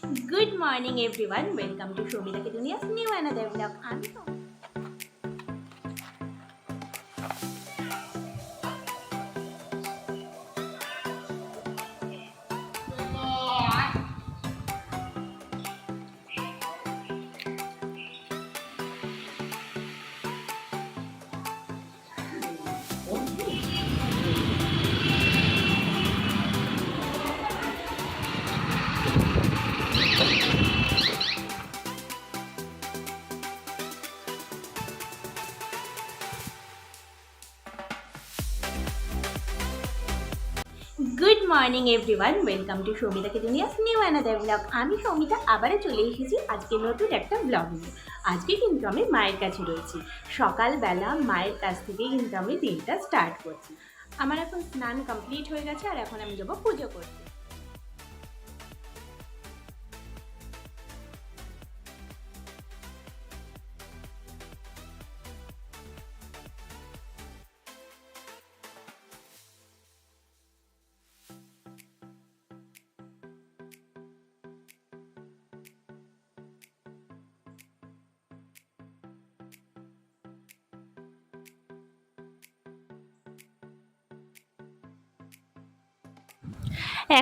Good morning everyone. Welcome to Shobita Ki Duniya's new another vlog. Good morning everyone, welcome to Soumita কি দুনিয়াস new another blog. আমি সৌমিতা আবারও চলে এসেছি আজকে নতুন একটা ব্লগ নিয়ে। আজকে কিন্তু আমি মায়ের কাছে রয়েছি। সকালবেলা মায়ের কাছ থেকে কিন্তু আমি দিনটা স্টার্ট করছি। আমার এখন স্নান কমপ্লিট হয়ে গেছে আর এখন আমি যাবো পুজো করতে।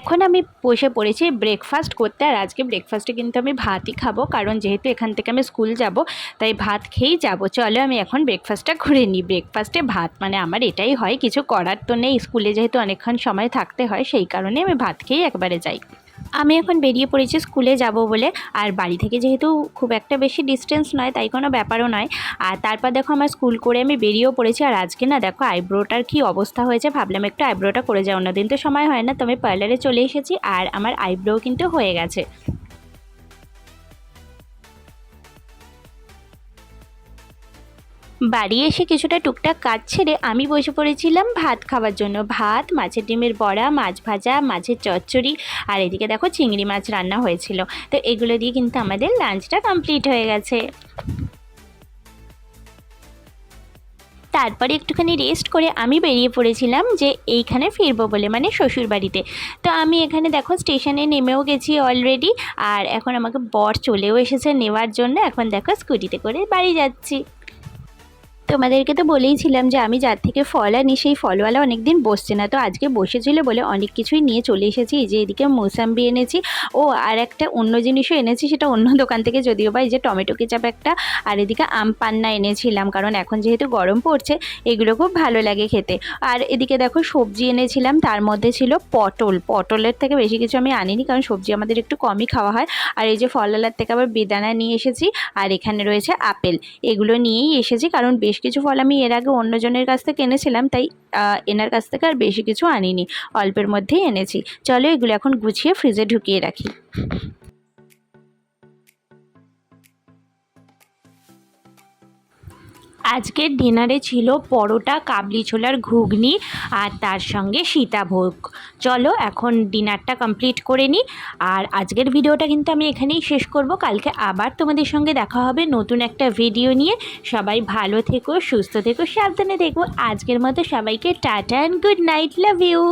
এখন আমি বসে পড়েছি ব্রেকফাস্ট করতে। আর আজকে ব্রেকফাস্টে কিন্তু আমি ভাতই খাবো, কারণ যেহেতু এখান থেকে আমি স্কুল যাব তাই ভাত খেয়েই যাব। চলো আমি এখন ব্রেকফাস্টটা করে নিই। ব্রেকফাস্টে ভাত মানে আমার এটাই হয়, কিছু করার তো নেই। স্কুলে যেহেতু অনেকক্ষণ সময় থাকতে হয় সেই কারণে আমি ভাত খেয়েই একবারে যাই। আমি এখন বেরিয়ে পড়েছি স্কুলে যাব বলে। আর বাড়ি থেকে যেহেতু খুব একটা বেশি ডিস্টেন্স নয় তাই কোনো ব্যাপারও নয়। আর তারপর দেখো আমার স্কুল করে আমি বেরিয়েও পড়েছি। আর আজকে না দেখো আইব্রোটার কি অবস্থা হয়েছে, ভাবলাম একটু আইব্রোটা করে যাও। অন্যদিন তো সময় হয় না, তো আমি পার্লারে চলে এসেছি আর আমার আইব্রো কিন্তু হয়ে গেছে। বাড়ি এসে কিছুটা টুকটাক কাজ ছেড়ে আমি বসে পড়েছিলাম ভাত খাওয়ার জন্য। ভাত, মাছের ডিমের বড়া, মাছ ভাজা, মাছের চচ্চড়ি, আর এদিকে দেখো চিংড়ি মাছ রান্না হয়েছিল। তো এগুলো দিয়ে কিন্তু আমাদের লাঞ্চটা কমপ্লিট হয়ে গেছে। তারপরে একটুখানি রেস্ট করে আমি বেরিয়ে পড়েছিলাম যে এইখানে ফিরবো বলে, মানে শ্বশুর বাড়িতে। তো আমি এখানে দেখো স্টেশনে নেমেও গেছি অলরেডি। আর এখন আমাকে বর চলেও এসেছে নেওয়ার জন্য। এখন দেখো স্কুটিতে করে বাড়ি যাচ্ছি। তোমাদেরকে তো বলেইছিলাম যে আমি যার থেকে ফল আনি সেই ফলওয়ালা অনেক দিন বসছে না, তো আজকে বসেছিল বলে অনেক কিছুই নিয়ে চলে এসেছি। এই যে এদিকে মৌসাম্বি এনেছি, ও আর একটা অন্য জিনিসও এনেছি, সেটা অন্য দোকান থেকে যদিও বা। এই যে টমেটো কেচাপ একটা, আর এদিকে আম পান্না এনেছিলাম, কারণ এখন যেহেতু গরম পড়ছে এগুলো খুব ভালো লাগে খেতে। আর এদিকে দেখো সবজি এনেছিলাম, তার মধ্যে ছিল পটল। পটলের থেকে বেশি কিছু আমি আনিনি, কারণ সবজি আমাদের একটু কমই খাওয়া হয়। আর এই যে ফলওয়ালার থেকে আবার বেদানা নিয়ে এসেছি, আর এখানে রয়েছে আপেল। এগুলো নিয়েই এসেছি, কারণ বেশ কিছু ফল আমি এর আগে অন্যজনের কাছ থেকে এনেছিলাম, তাই এনার কাছ থেকে আর বেশি কিছু আনিনি, অল্পের মধ্যেই এনেছি। চলো এগুলো এখন গুছিয়ে ফ্রিজে ঢুকিয়ে রাখি। আজকের ডিনারে ছিল পরোটা, কাবলি ছোলার ঘুগনি, আর তার সঙ্গে সীতাভোগ। চলো এখন ডিনারটা কমপ্লিট করে নিই। আর আজকের ভিডিওটা কিন্তু আমি এখানেই শেষ করব। কালকে আবার তোমাদের সঙ্গে দেখা হবে নতুন একটা ভিডিও নিয়ে। সবাই ভালো থেকো, সুস্থ থেকো, সাবধানে থেকো। আজকের মতো সবাইকে tata and good night, love you.